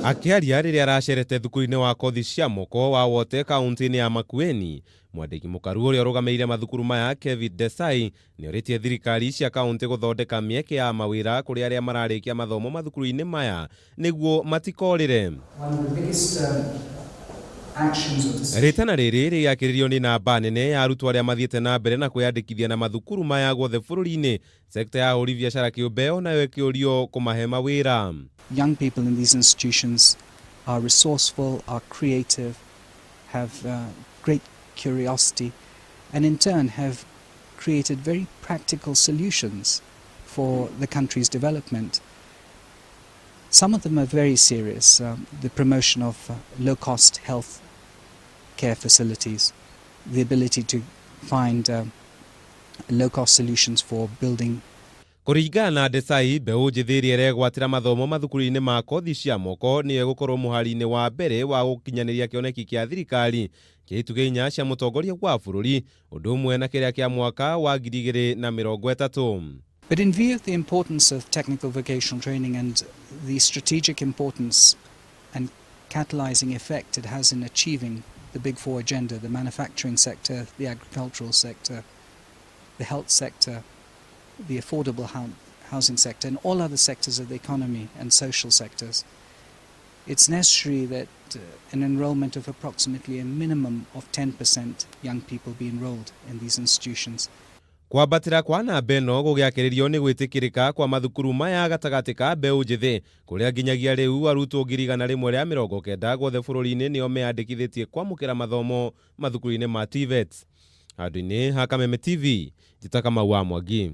Akiaria riria aracerete thukuru-ini wa kothi cia moko wa wote kaunti-ini ya Makueni, mwandiki mukaru uria urugameire mathukuru maya TVET niyuritie thirikari cia kaunti guthondeka mieke ya mawira kuri aria mararikia mathomo mathukuru-ini maya niguo matikorire. Ritana riri riakiririo ni namba nene ya arutwo aria mathiete na mbere na kwiyandikithia na mathukuru maya guothe bururi-ini. Sekta ya uri biashara kiumbe nayo ikiurio kumahe mawira. Young people in these institutions are resourceful, are creative, have great curiosity, and in turn have created very practical solutions for the country's development. Some of them are very serious. The promotion of low-cost health care facilities, the ability to find low-cost solutions for building. Kuringana na Desai, mbeu njithiri rigwatira mathomo mathukuru-ini ma kothi cia moko niyo gukorwo muhari-ini wa mbere wa gukinyaniria kioneki kia thirikari kia ituge inya cia mutongoria wa bururi undu umwe na kiria kia mwaka wa 2030. But in view of the importance of technical vocational training and the strategic importance and catalyzing effect it has in achieving the Big Four agenda, the manufacturing sector, the agricultural sector, the health sector, the affordable housing sector, and all other sectors of the economy and social sectors, it's necessary that an enrollment of approximately a minimum of 10% young people be enrolled in these institutions. Kwambatira kwa namba ino gugiakiririo ni gwitikirika kwa mathukuru maya gatagati ka mbeu njithi kuria nginyagia riu arutwo 190 guothe bururi-ini nio meyandikithitie kwamukira mathomo mathukuru-ini ma TVET. Andu-ini ha Kameme TV, njitaka Mwangi.